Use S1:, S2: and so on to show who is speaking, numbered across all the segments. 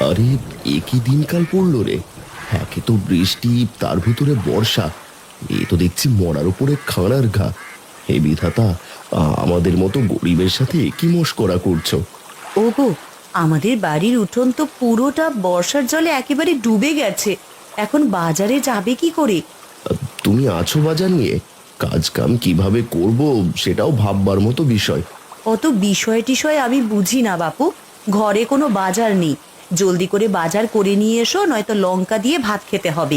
S1: আরে, একই দিনকাল পড়লো রে। একে তো বৃষ্টি, তার ভিতরে বর্ষা। এ তো দেখছি মরার উপরে খাঁড়ার ঘা। হে বিধাতা, আমাদের মতো গরিবের সাথে একই মশকরা করছো।
S2: ওগো, আমাদের বাড়ির উঠোন তো পুরোটা বর্ষার জলে একেবারে ডুবে গেছে। এখন বাজারে যাবে কি করে?
S1: তুমি আছো বাজার নিয়ে? কাজ কাম কিভাবে করব সেটাও ভাববার মতো বিষয়।
S2: অত বিষয় টিষয় আমি বুঝি না বাপু। ঘরে কোনো বাজার নেই। জলদি করে বাজার করে নিয়ে এসো, নয়তো লঙ্কা দিয়ে ভাত খেতে হবে।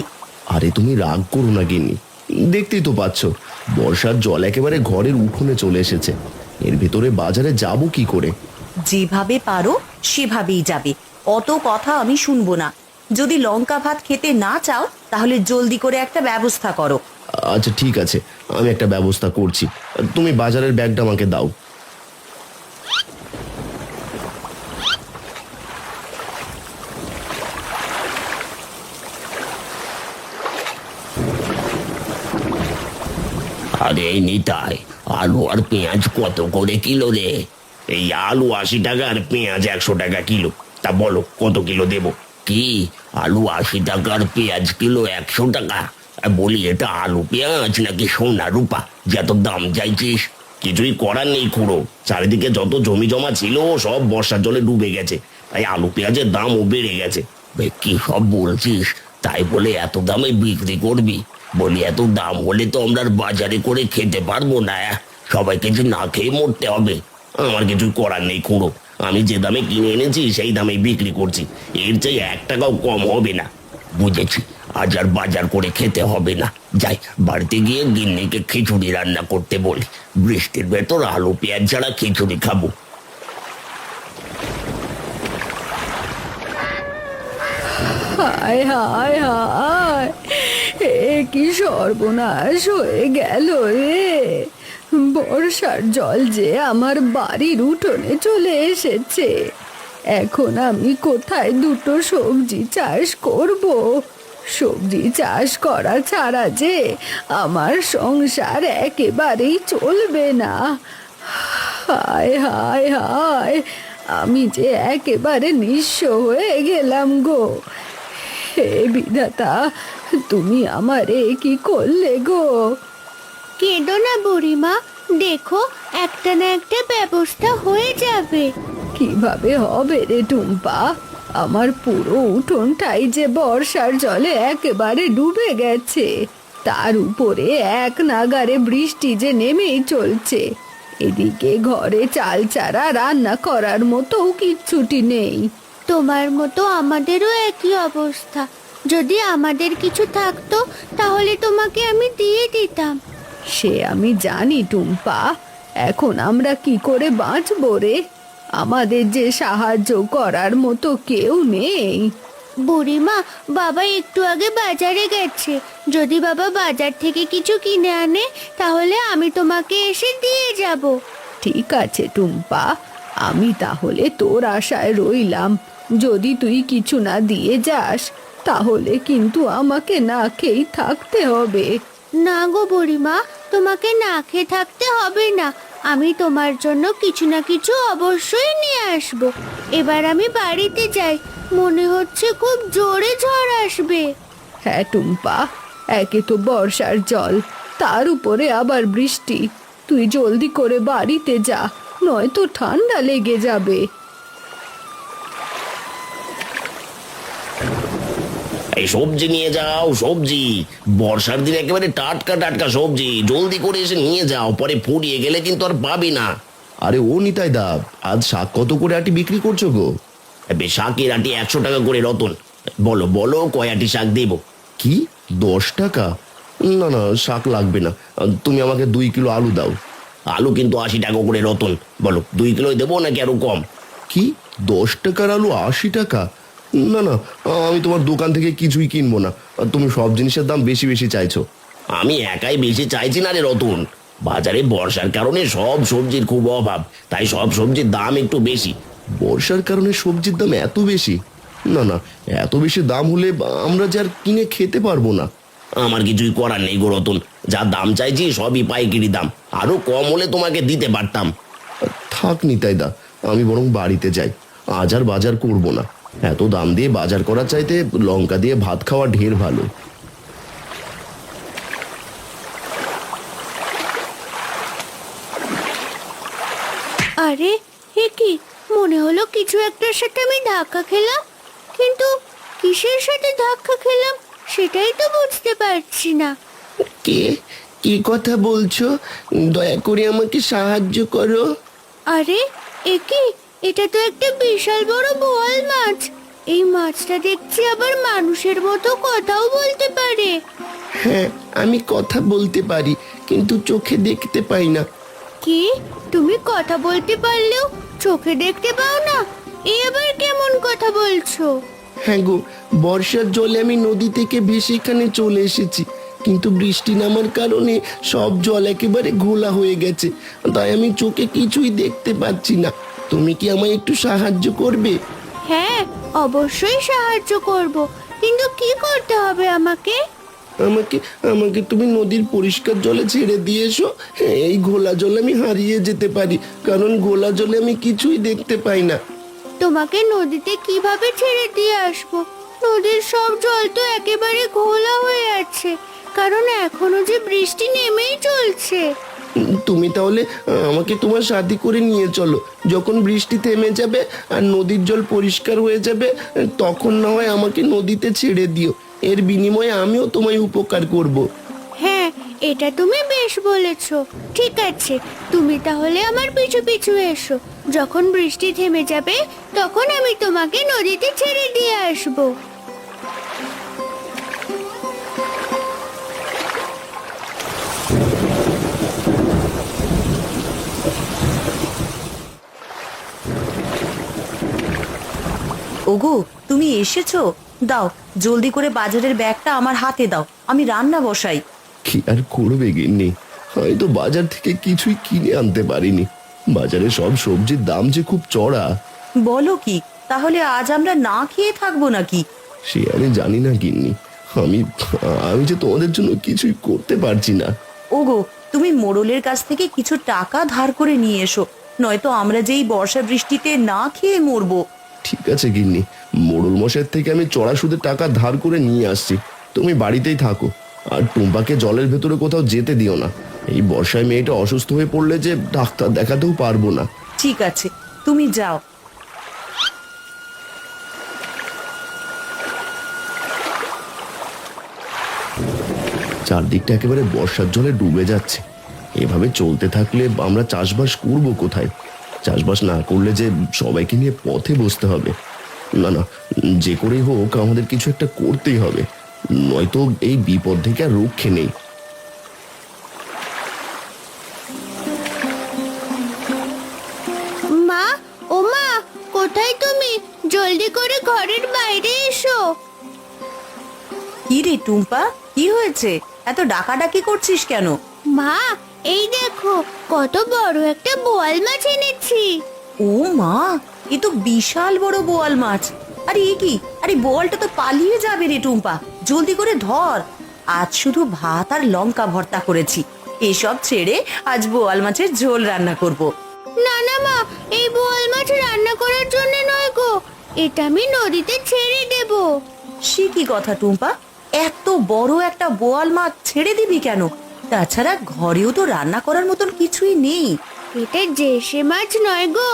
S1: আরে তুমি রাগ করো না গিন্নি, দেখতেই তো পাচ্ছ বর্ষার জল একেবারে ঘরের উঠোনে চলে এসেছে। এর ভেতরে বাজারে যাব কি করে?
S2: যেভাবে পারো সেভাবেই যাবে। অত কথা আমি শুনবো না। যদি লঙ্কা ভাত খেতে না চাও তাহলে জলদি করে একটা ব্যবস্থা করো।
S1: আচ্ছা ঠিক আছে, আমি একটা ব্যবস্থা করছি। তুমি বাজারের ব্যাগটা আমাকে দাও।
S3: আরে নিতাই, আলু আর পেঁয়াজ কত করে কিলো রে? এই আলু 80 টাকা আর পেঁয়াজ 100 টাকা কিলো। তা বলো কত কিলো দেব? কি, আলু 80 টাকা আর পেঁয়াজ কিলো 100 টাকা? বলি এটা আলু পেঁয়াজ নাকি সোনা রূপা যে এত দাম চাইছিস? কিছুই করার নেই খুড়ো, চারিদিকে যত জমি জমা ছিল সব বর্ষার জলে ডুবে গেছে, তাই আলু পেঁয়াজের দামও বেড়ে গেছে। কি সব বলছিস? তাই বলে এত দামে বিক্রি করবি? বলি এত দাম হলে তো আমরা আর বাজারে করে খেতে পারবো না। সবাইকে যে না খেয়ে মরতে হবে। আমার কিছু করার নেই খুড়ো, আমি যে দামে কিনে এনেছি সেই দামে বিক্রি করছি। এর চেয়ে 1 টাকাও কম হবে না। বুঝেছি, আজ আর বাজার করে খেতে হবে না। যাই, বাড়িতে গিয়ে গিন্নিকে খিচুড়ি রান্না করতে বলি। বৃষ্টির ভেতর আলু পেঁয়াজ ছাড়া খিচুড়ি খাবো?
S4: হায় হায় হায়, এ কি সর্বনাশ হয়ে গেল রে! বর্ষার জল যে আমার বাড়ির উঠোনে চলে এসেছে। এখন আমি কোথায় দুটো সবজি চাষ করব? সবজি চাষ করা ছাড়া যে আমার সংসার একেবারেই চলবে না। হায় হায় হায়, আমি যে একেবারে নিঃস্ব হয়ে গেলাম গো। হে বিধাতা, তুমি আমারে কি করলে গো?
S5: কেঁদো না বুড়িমা, দেখো একটা না একটা ব্যবস্থা হয়ে যাবে।
S4: কিভাবে হবে রে টুম্পা? আমার পুরো উঠোনটাই যে বর্ষার জলে একেবারে ডুবে গেছে। তার উপরে এক নাগাড়ে বৃষ্টি যে নেমেই চলছে। এদিকে ঘরে চাল চারা রান্না করার মতো কিচ্ছুটি নেই।
S5: তোমার মতো আমাদেরও একই অবস্থা। যদি আমাদের কিছু থাকতো তাহলে তোমাকে আমি দিয়ে দিতাম।
S4: সে আমি জানি টুম্পা, এখন আমরা কি করে বাঁচবো রে? আমাদের যে সাহায্য করার মতো কেউ নেই।
S5: বুড়িমা, বাবা একটু আগে বাজারে গেছে। যদি বাবা বাজার থেকে কিছু কিনে আনে তাহলে আমি তোমাকে এসে দিয়ে যাব।
S4: ঠিক আছে টুম্পা, আমি তাহলে তোর আশায় রইলাম। যদি তুই কিছু না দিয়ে যাস তাহলে কিন্তু আমাকে না খেয়েই থাকতে হবে।
S5: না গো বুড়িমা, তোমাকে না খেয়ে থাকতে হবে না। আমি তোমার জন্য কিছু না কিছু অবশ্যই নিয়ে আসব। এবার আমি বাড়িতে যাই, মনে হচ্ছে খুব জোরে ঝড় আসবে।
S4: হ্যাঁ টুম্পা, একে তো বর্ষার জল, তার উপরে আবার বৃষ্টি। তুই জলদি করে বাড়িতে যা, নয়তো ঠান্ডা লেগে যাবে।
S3: এই সবজি নিয়ে যাও, সবজি। বর্ষার দিনে একেবারে টাটকা টাটকা সবজি, জলদি করে এসে নিয়ে যাও, পরে ফুরিয়ে গেলে কিন্তু আর পাবি না।
S1: আরে ও নিতাই দা, আজ শাক কত করে আটি বিক্রি করছো গো?
S3: শাকের আটি 100 টাকা করে রতন। বলো বলো কয় আটি শাক দেবো?
S1: কি, 10 টাকা? না না, শাক লাগবে না। তুমি আমাকে 2 কিলো আলু দাও।
S3: আলু কিন্তু 80 টাকা করে রতন। বলো 2 কিলোই দেবো নাকি আরো কম?
S1: কি, 10 টাকার আলু 80 টাকা? না না, আমি তোমার দোকান থেকে কিছুই কিনবো না। তুমি সব জিনিসের দাম বেশি বেশি চাইছো।
S3: আমি একাই বেশি চাইছি না রে রতন। বাজারে বর্ষার কারণে সব সবজির খুব অভাব, তাই সব সবজির দাম একটু বেশি।
S1: বর্ষার কারণে সবজির দাম এত বেশি? না না, এত বেশি দাম হলে আমরা যে আর কিনে খেতে পারবো না।
S3: আমার কিছুই করার নেই গো রতন, যা দাম চাইছি সবই পাইকারি দাম। আরো কম হলে তোমাকে দিতে পারতাম।
S1: থাক নিতাই দা, আমি বরং বাড়িতে যাই। আজ আর বাজার করব না। এত দাম দিয়ে বাজার করার চাইতে লঙ্কা দিয়ে ভাত খাওয়া ঢের ভালো।
S5: আরে এ কি, মনে হলো কিছু একটার সাথে আমি ধাক্কা খেলাম, কিন্তু কিসের সাথে ধাক্কা খেলাম সেটাই তো বুঝতে পারছি না।
S1: কে, কি কথা বলছো? দয়া করে আমাকে সাহায্য করো।
S5: আরে এ কি, এটা তো একটা বিশাল বড় বোয়াল মাছ। এই মাছটা দেখছি আবার মানুষের মতো কথাও বলতে পারে।
S1: হ্যাঁ, আমি কথা বলতে পারি, কিন্তু চোখে দেখতে পাই না।
S5: কি, তুমি কথা বলতে পারলেও চোখে দেখতে পাও না? এ আবার কেমন কথা বলছো?
S1: হ্যাঁ গো, বর্ষার জলে আমি নদী থেকে ভেসে এখানে চলে এসেছি, কিন্তু বৃষ্টি নামার কারণে সব জল একেবারে ঘোলা হয়ে গেছে, তাই আমি চোখে কিছুই দেখতে পাচ্ছি না। তুমি কি আমায় একটু সাহায্য করবে?
S5: হ্যাঁ, অবশ্যই সাহায্য করব, কিন্তু কি করতে হবে আমাকে?
S1: আমাকে আমাকে তুমি নদীর পরিষ্কার জলে ছেড়ে দিয়ে এসো। এই ঘোলা জলে আমি হারিয়ে যেতে পারি, কারণ ঘোলা জলে আমি কিছুই দেখতে পাই না।
S5: তোমাকে নদীতে কিভাবে ছেড়ে দিয়ে আসবো? নদীর সব জল তো একেবারে ঘোলা হয়ে আছে, কারণ এখনো যে বৃষ্টি নেমেই চলছে।
S1: তুমি তাহলে আমাকে তোমার সাথে করে নিয়ে চলো। যখন বৃষ্টি থেমে যাবে আর নদীর জল পরিষ্কার হয়ে যাবে, তখন না হয় আমাকে নদীতে ছেড়ে দিও। এর বিনিময়ে আমিও তোমায় উপকার করব।
S5: হ্যাঁ, এটা তুমি বেশ বলেছো। ঠিক আছে, তুমি তাহলে আমার পিছু পিছু এসো। যখন বৃষ্টি থেমে যাবে তখন আমি তোমাকে নদীতে ছেড়ে দিয়ে আসবো।
S2: ওগো, তুমি এসেছো? দাও, জলদি করে বাজারের ব্যাগটা আমার হাতে দাও, আমি রান্না বসাই।
S1: কি আর করবে গিন্নি, হয়তো বাজার থেকে কিছুই কিনে আনতে পারিনি। বাজারে সব সবজির দাম যে খুব চড়া।
S2: বলো কি, তাহলে আজ আমরা না খেয়ে থাকবো নাকি?
S1: সে আমি জানি না গিন্নি, আমি আমি যে তোমাদের জন্য কিছুই করতে পারছি না।
S2: ওগো, তুমি মোড়লের কাছ থেকে কিছু টাকা ধার করে নিয়ে এসো, নয়তো আমরা যেই বর্ষা বৃষ্টিতে না খেয়ে মরবো।
S1: ঠিক আছে গিন্নি, মোড়ল মশাইয়ের থেকে আমি চড়া সুদে টাকা ধার করে নিয়ে আসছি। তুমি বাড়িতেই থাকো, আর টুম্পাকে জলের ভেতরে কোথাও যেতে দিও না। এই বর্ষায় মেয়েটা অসুস্থ হয়ে পড়লে যে ডাক্তার দেখাতেও পারবো না।
S2: ঠিক আছে, তুমি যাও।
S1: চারদিকটা একেবারে বর্ষার জলে ডুবে যাচ্ছে। এভাবে চলতে থাকলে আমরা চাষবাস করব কোথায়? চাষবাস না করলে যে সবাইকে নিয়ে পথে বসতে হবে। না না, যে করেই হোক আমাদের কিছু একটা করতেই হবে, নয়তো এই বিপদ থেকে আর রক্ষে নেই।
S5: মা, ও মা, কোথায় তুমি? জলদি করে ঘরের বাইরে এসো।
S2: কি রে টুম্পা, কি হয়েছে? এত ডাকাডাকি করছিস কেন?
S5: মা, এই দেখো কত বড় একটা বোয়াল মাছ এনেছি।
S2: ও মা, এ তো বিশাল বড় বোয়াল মাছ। আরে এ কি, আরে বোয়ালটা তো পালিয়ে যাবে রে টুম্পা, জলদি করে ধর। আজ শুধু ভাত আর লঙ্কা ভর্তা করেছি, এসব ছেড়ে আজ বোয়াল মাছের ঝোল রান্না করব।
S5: না না মা, এই বোয়াল মাছ রান্না করার জন্য নয় গো, এটা আমি নদীতে ছেড়ে দেব।
S2: সে কি কথা টুম্পা, এত বড় একটা বোয়াল মাছ ছেড়ে দিবি কেন? তাছাড়া ঘরেও তো রান্না করার মতন কিছুই নেই।
S5: এটা দেশি মাছ নয় গো,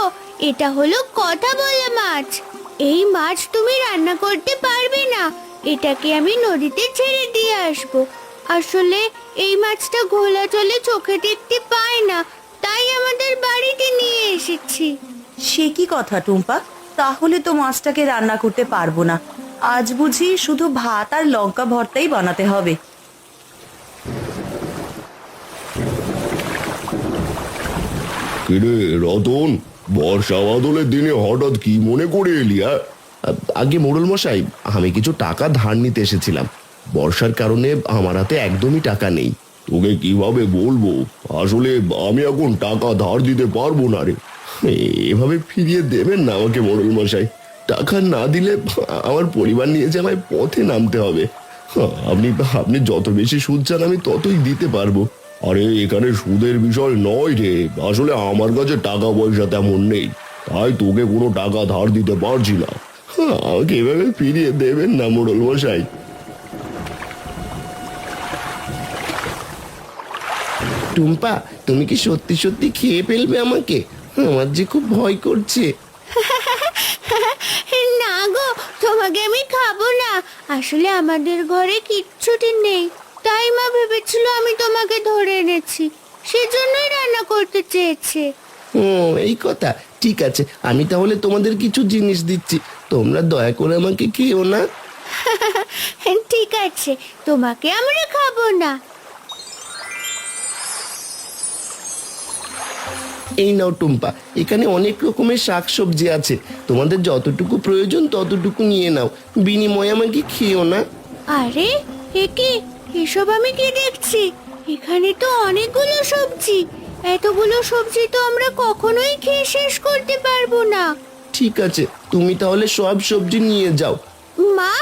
S5: এটা হলো কথা বলা মাছ। এই মাছ তুমি রান্না করতে পারবে না, এটাকে আমি নদীতে ছেড়ে দিয়ে আসবো। আসলে এই মাছটা ঘোলা জলে চোখে দেখতে পায় না, তাই আমাদের বাড়িতে নিয়ে এসেছি।
S2: সে কি কথা টুম্পা, তাহলে তো মাছটাকে রান্না করতে পারবো না। আজ বুঝি শুধু ভাত আর লঙ্কা ভর্তাই বানাতে হবে।
S1: কিরে রতন, বর্ষা বাদলের দিনে হঠাৎ কি মনে করে এলি? আগে মোড়ল মশাই, আমি কিছু টাকা ধার নিতে এসেছিলাম। বর্ষার কারণে আমার হাতে একদমই টাকা নেই। তোকে কিভাবে বলবো, আসলে আমি এখন টাকা ধার দিতে পারবো না রে। এভাবে ফিরিয়ে দেবেন না আমাকে মোড়ল মশাই। টাকা না দিলে আমার পরিবার নিয়ে যে আমায় পথে নামতে হবে। আপনি আপনি যত বেশি সুদ চান আমি ততই দিতে পারবো। আরে এখানে সুদের বিষয় নয় রে, আসলে আমার কাছে টাকা পয়সা তেমন নেই। তাই তোকে কোনো টাকা ধার দিতে পারছি না। আমাকে এভাবে ফিরিয়ে দেবেন না মোড়ল মশাই। টুম্পা, তুমি কি সত্যি সত্যি খেয়ে ফেলবে আমাকে? আমার যে খুব ভয় করছে।
S5: না গো, তোমাকে আমি খাবো না। আসলে আমাদের ঘরে কিচ্ছুটি নেই, তাই মা ভেবেছিল আমি তোমাকে ধরে এনেছি, সেজন্যই রান্না করতে চেয়েছে।
S1: ও এই কথা, ঠিক আছে, আমি তাহলে তোমাদের কিছু জিনিস দিচ্ছি, তোমরা দয়া করে আমাকে খেও না।
S5: ঠিক আছে, তোমাকে আমরা খাবো না।
S1: এই নাও টুম্পা, এখানে অনেক রকমের শাকসবজি আছে, তোমাদের যতটুকু প্রয়োজন ততটুকু নিয়ে নাও, বিনিময়ে আমাকে খেও না।
S5: আরে একে, এসব আমি কি দেখছি? এখানে তো অনেকগুলো সবজি, এতগুলো সবজি তো আমরা কখনোই খেয়ে শেষ করতে পারবো না।
S1: ঠিক আছে, তুমি তাহলে সব সবজি নিয়ে যাও।
S5: মা,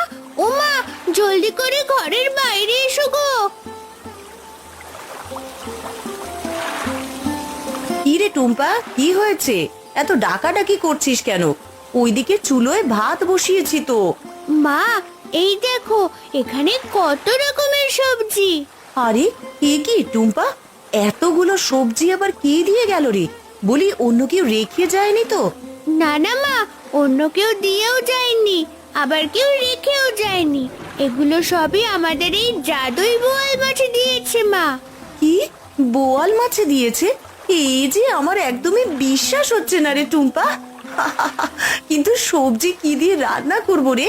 S5: ও মা, জলদি করে ঘরের বাইরে এসো গো।
S2: কি রে টুম্পা, কি হয়েছে? এত ডাকাডাকি করছিস কেন? ওইদিকে চুলোয় ভাত বসিয়েছি তো।
S5: মা, এই দেখো এখানে কত রকমের সবজি।
S2: আরে এ কি টুম্পা, এতগুলো সবজি আবার কে দিয়ে গেল রে? বলি অন্য কেউ রেখে যায়নি তো?
S5: না না মা, অন্য কেউ দিয়েও যায়নি, আবার কেউ রেখেও যায়নি। এগুলো সবই আমাদের এই জাদুই বোয়াল মাছ দিয়েছে মা।
S2: কি, বোয়াল মাছে দিয়েছে? এই যে আমার একদমই বিশ্বাস হচ্ছে না রে টুম্পা। কিন্তু সবজি কি দিয়ে রান্না করবো রে?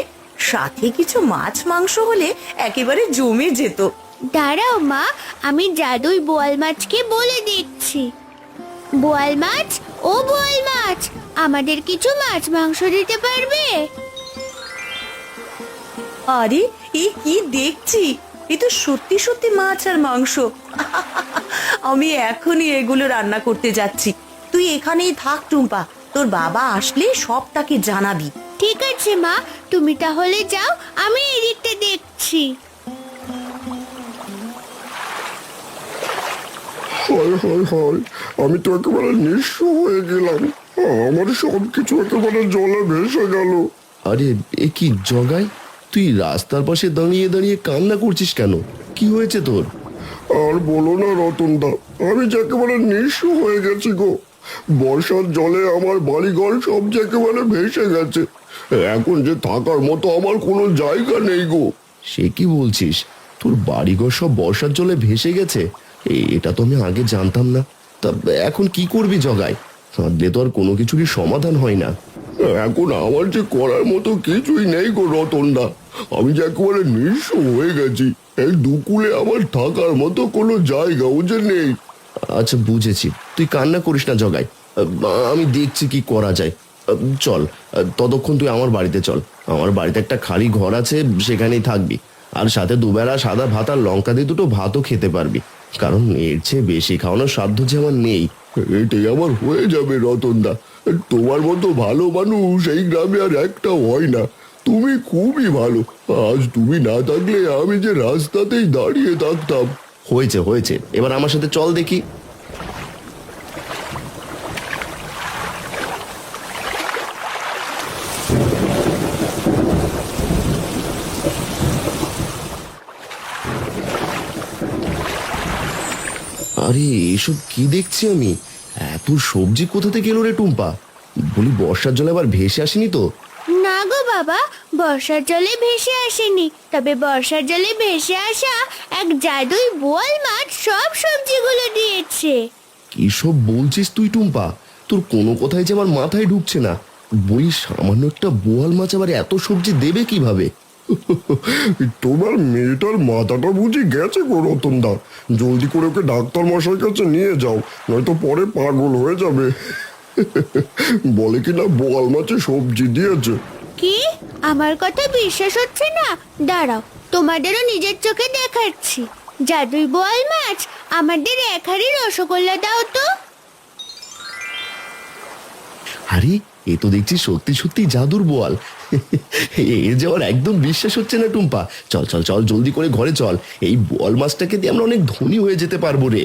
S2: সাথে কিছু মাছ মাংস হলে একেবারে জমে যেত।
S5: দাঁড়াও মা, আমি জাদুই বোয়াল মাছকে বলে দিচ্ছি। বোয়াল মাছ, ও বোয়াল মাছ, আমাদের কিছু মাছ মাংস দিতে পারবে?
S2: আরে এ কি দেখছি, এ তো সত্যি সত্যি মাছ আর মাংস। আমি এখনই এগুলো রান্না করতে যাচ্ছি, তুই এখানেই থাক টুম্পা, তোর বাবা আসলে সব তাকে জানাবি।
S5: ঠিক আছে মা, তুমি তাহলে যাও, আমি এদিকটা দেখছি।
S6: হায় হায় হায়, আমি তো একেবারে নিঃস্ব হয়ে গেলাম। আমার সব কিছু একেবারে জলে ভেসে গেল।
S1: আরে এ কি জগাই, তুই রাস্তার পাশে দাঁড়িয়ে দাঁড়িয়ে কান্না করছিস কেন? কি হয়েছে তোর?
S6: আর বলো না রতনদা, আমি যে একেবারে নিঃস্ব হয়ে গেছি গো। বর্ষার জলে আমার বাড়িঘর সব যে একেবারে ভেসে গেছে। এখন যে থাকার মতো আমার কোনো জায়গা নেই গো।
S1: সে কি বলছিস? তোর বাড়িঘর সব বর্ষার জলে ভেসে গেছে? এটা তো আমি আগে জানতাম না। তা এখন কি করবি জগাই? কাঁদলে তো আর কোনো কিছুরই সমাধান হয় না।
S6: এখন আমার যে করার মতো কিছুই নেই গো রতনদা, আমি যে একেবারে নিঃস্ব হয়ে গেছি। এই দুকুলে আমার থাকার মতো কোনো জায়গাও যে নেই।
S1: আচ্ছা বুঝেছি, তুই কান্না করিস না জগাই, আমি দেখছি কি করা যায়। চল, ততক্ষণ তুই আমার বাড়িতে চল। আমার বাড়িতে একটা খালি ঘর আছে, সেখানেই থাকবি। আর সাথে দুবেলা সাদা ভাত আর লঙ্কা দিয়ে দুটো ভাতও খেতে পারবি, কারণ এর চেয়ে বেশি খাওয়ানোর সাধ্য যে আমার নেই।
S6: এটাই আমার হয়ে যাবে রতনদা। তোমার মতো ভালো মানুষ এই গ্রামে আর একটাও হয় না। তুমি খুবই ভালো। আজ তুমি না থাকলে আমি যে রাস্তাতেই দাঁড়িয়ে থাকতাম।
S1: হয়েছে হয়েছে, এবার আমার সাথে চল দেখি। আরে এসব কি দেখছি আমি? এত সবজি কোথা থেকে এলো রে টুম্পা? বলি বর্ষার জলে আবার ভেসে আসেনি তো?
S5: না গো বাবা, বর্ষার জলে ভেসে আসেনি, তবে বর্ষার জলে ভেসে আসা এক জাদুই বোয়াল মাছ সব সবজিগুলো দিয়েছে।
S1: কি সব বলছিস তুই টুম্পা? তোর কোনো কথাই যে আমার মাথায় ঢুকছে না। বলি সামান্য একটা বোয়াল মাছ আবার এত সবজি দেবে কিভাবে?
S6: তোমার মেয়েটার মাথাটা বুঝি গেছে গো রতনদা। জলদি করে ওকে ডাক্তার মশাইয়ের কাছে নিয়ে যাও, নয়তো পরে পাগল হয়ে যাবে। বলে কিনা বোয়াল মাছে সবজি দিয়েছে।
S5: কি, আমার কথা বিশ্বাস হচ্ছে না? দাঁড়াও, তোমাদেরও নিজের চোখে দেখাচ্ছি। জাদুই বোয়াল মাছ, আমাদের এক হাঁড়ি রসগোল্লা দাও তো।
S1: আরে এ তো দেখছি সত্যি সত্যি জাদুর বোয়াল। এর যে আমার একদম বিশ্বাস হচ্ছে না টুম্পা। চল চল চল, জলদি করে ঘরে চল। এই বোয়াল মাছটাকে দিয়ে আমরা অনেক ধনী হয়ে যেতে পারবো রে।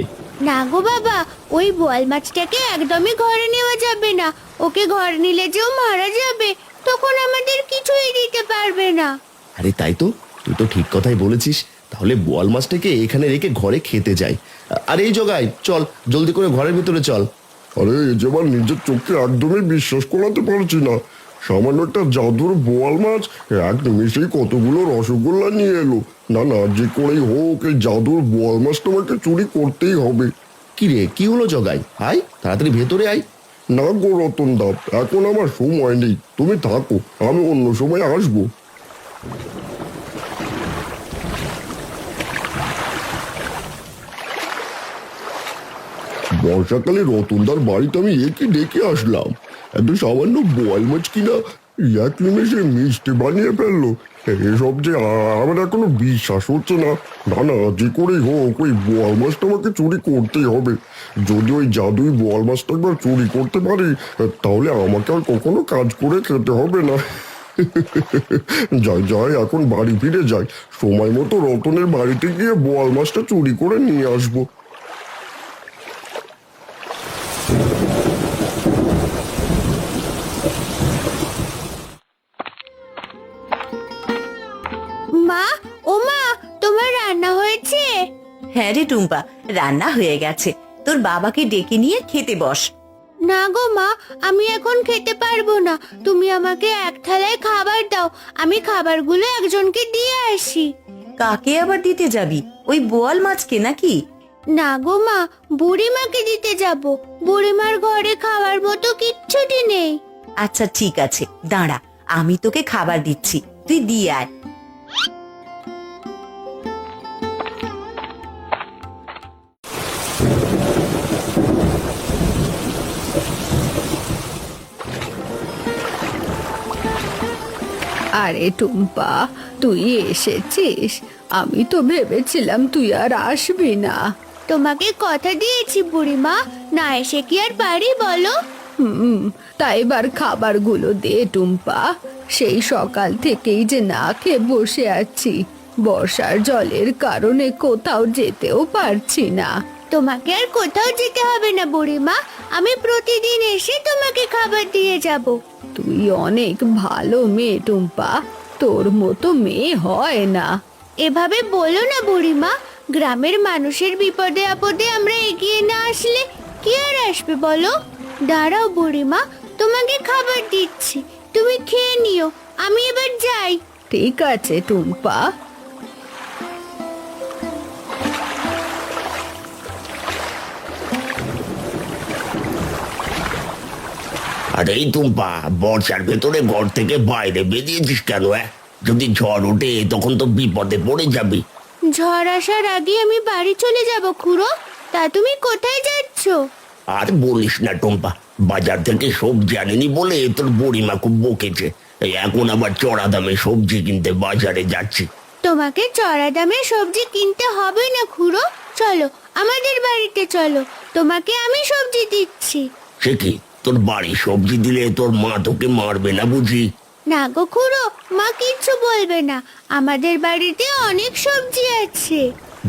S5: না গো বাবা, ওই বোয়াল মাছটাকে একদমই ঘরে নেওয়া যাবে না। ওকে ঘরে নিলে যেও মারা যাবে, তখন আমাদের কিছুই দিতে পারবে না।
S1: আরে তাই তো, তুই তো ঠিক কথাই বলেছিস। তাহলে বোয়াল মাছটাকে এখানে রেখে ঘরে খেতে যাই। আরে এই জগাই, চল জলদি করে ঘরের ভিতরে চল।
S6: আরে এই যে আমার নিজের চোখকে একদমই বিশ্বাস করাতে পারছি না। সামান্য একটা জাদুর বোয়াল মাছ এক নিমিষেই কতগুলো রসগোল্লা নিয়ে এলো। না না, যে করেই হোক এই জাদুর বোয়াল মাছটা আমাকে চুরি করতেই হবে।
S1: কি রে, কি হলো জগাই? আয় তাড়াতাড়ি ভেতরে আয়।
S6: না গো রতন দা, এখন আমার সময় নেই, তুমি থাকো, আমি অন্য সময় আসবো। বর্ষাকালে রতনদার বাড়িতে আমি একে ডেকে আসলাম, এত সামান্য বোয়াল মাছ কিনা এক নিমেষে মিষ্টি বানিয়ে ফেললো। এসব যে আমার এখনো বিশ্বাস হচ্ছে না। না না, যে করেই হোক ওই বোয়াল মাছটা আমাকে চুরি করতেই হবে। যদি ওই জাদুই বোয়াল মাছটা একবার চুরি করতে পারি, তাহলে আমাকে আর কখনো কাজ করে খেতে হবে না। যাই যাই, এখন বাড়ি ফিরে যাই, সময় মতো রতনের বাড়িতে গিয়ে বোয়াল মাছটা চুরি করে নিয়ে আসবো।
S5: মা, ও মা, তোমার রান্না হয়েছে?
S2: হ্যাঁ রে টুম্পা, রান্না হয়ে গেছে। তোর বাবাকে ডেকে নিয়ে খেতে বস।
S5: না গো মা, আমি এখন খেতে পারবো না। তুমি আমাকে এক থালায় খাবার দাও, আমি খাবারগুলো একজনকে দিয়ে আসি।
S2: কাকে আবার দিতে যাবি? ওই বোয়াল মাছকে নাকি?
S5: না গো মা, বুড়িমাকে দিতে যাব। বুড়িমার ঘরে খাওয়ার মতো কিচ্ছুটি নেই।
S2: আচ্ছা ঠিক আছে, দাঁড়া, আমি তোকে খাবার দিচ্ছি, তুই দিয়ে আয়।
S4: আরে টুম্পা, তুই এসেছিস? আমি তো ভেবেছিলাম তুই আর আসবি না।
S5: তোমাকে কথা দিয়েছি বুড়িমা, না এসে কি আর পারি বলো?
S4: তাই এবার খাবারগুলো দে টুম্পা। সেই সকাল থেকেই যে না খেয়ে বসে আছি, বর্ষার জলের কারণে কোথাও যেতেও পারছি না।
S5: তোমাকে আর কোথাও যেতে হবে না বুড়িমা, আমি প্রতিদিন এসে তোমাকে খাবার দিয়ে যাব।
S4: তুই অনেক ভালো মেয়ে টুম্পা, তোর মতো মেয়ে হয় না।
S5: এভাবে বলো না বুড়িমা, গ্রামের মানুষের বিপদে আপদে আমরা এগিয়ে না আসলে কি আর আসবে বলো? দাঁড়াও বুড়িমা, তোমাকে খাবার দিচ্ছি, তুমি খেয়ে নিও, আমি এবার যাই।
S4: ঠিক আছে টুম্পা।
S3: আরে এই টুম্পা, বর্ষার ভেতরে ঘর থেকে বাইরে বেরিয়েছিস কেন? যদি ঝড় ওঠে তখন তো বিপদে পড়ে যাবি।
S5: ঝড় আসার আগে আমি বাড়ি চলে যাব খুড়ো। তা তুমি কোথায় যাচ্ছ?
S3: আর বলিস না টুম্পা, বাজার থেকে সবজি আনেনি বলে তোর বুড়িমা খুব বকেছে। এই এখন আবার চড়া দামে সবজি কিনতে বাজারে যাচ্ছি।
S5: তোমাকে চড়া দামে সবজি কিনতে হবে না খুড়ো, চলো আমাদের বাড়িতে চলো, তোমাকে আমি সবজি দিচ্ছি।
S3: সে কি, তোর বাড়ি সবজি দিলে তোর মা তোকে মারবে না বুঝি?
S5: না গো খুড়ো, মা কিচ্ছু বলবে না, আমাদের বাড়িতে অনেক সবজি আছে।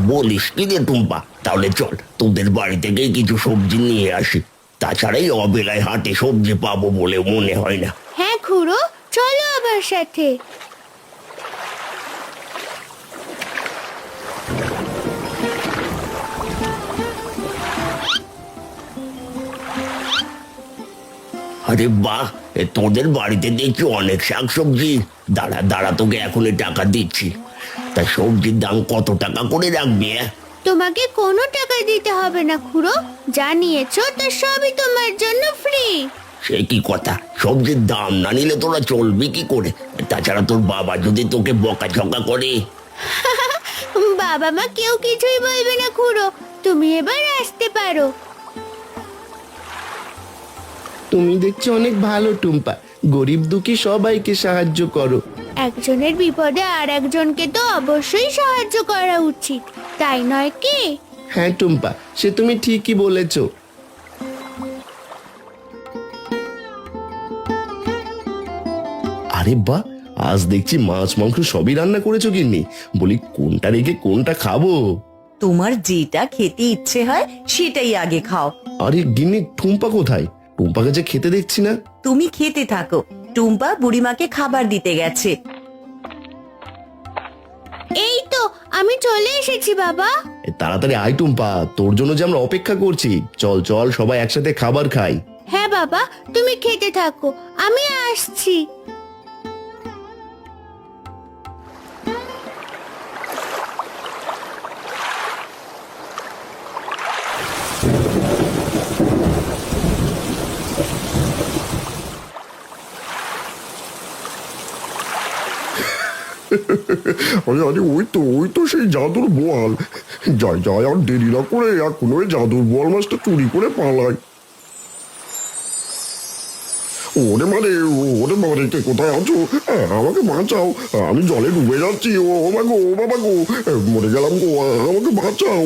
S3: বলিস কি রে টুম্পা, তাহলে চল তোদের বাড়ি থেকে কিছু সবজি নিয়ে আসি। তাছাড়া এই অবেলায় হাটে সবজি পাবো বলে মনে হয় না।
S5: হ্যাঁ খুড়ো, চলো আমার সাথে।
S3: আরে বাহ, তোদের বাড়িতে দেখছি অনেক শাকসবজি। দাঁড়া দাঁড়া, তোকে এখনই টাকা দিচ্ছি। তা সবজির দাম কত টাকা করে রাখবি?
S5: তোমাকে কোনো টাকা দিতে হবে না খুড়ো, যা নিয়েছো তা সবই তোমার জন্য ফ্রি।
S3: সে কি কথা, সবজির দাম না নিলে তোরা চলবি কি করে? তাছাড়া তোর বাবা যদি তোকে বকাঝকা করে?
S5: বাবা মা কেউ কিছুই বলবে না খুড়ো, তুমি এবার আসতে পারো।
S1: তুমি দেখছি অনেক ভালো টুম্পা, গরিব দুঃখী সবাইকে সাহায্য করো।
S5: একজনের বিপদে আর একজনকে তো অবশ্যই সাহায্য করা উচিত, তাই নয় কি?
S1: হ্যাঁ টুম্পা, সে তুমি ঠিকই বলেছ। আরে বাহ, আজ দেখছি মাছ মাংস সবই রান্না করেছো গিন্নি। বলি কোনটা রেখে কোনটা খাবো?
S2: তোমার যেটা খেতে ইচ্ছে হয় সেটাই আগে খাও।
S1: আরে গিন্নি, টুম্পা কোথায়? টুম্পাকে যে খেতে দেখছি না।
S2: তুমি খেতে থাকো, টুম্পা বুড়িমাকে খাবার দিতে গেছে।
S5: এই তো আমি চলে এসেছি বাবা।
S1: এ, তাড়াতাড়ি আয় টুম্পা, তোর জন্য যে আমরা অপেক্ষা করছি। চল চল, সবাই একসাথে খাবার খাই।
S5: হ্যাঁ বাবা, তুমি খেতে থাকো, আমি আসছি।
S6: আরে আরে ওই তো সেই জাদুর বোয়াল। যাই যাই, আর দেরি না করে এখন ওই জাদুর বোয়াল মাছটা চুরি করে পালাই। ওরে মারে, কে কোথায় আছো? আমাকে বাঁচাও, আমি জলে ডুবে যাচ্ছি। ও বাবা গো, মরে গেলাম গো, আমাকে বাঁচাও।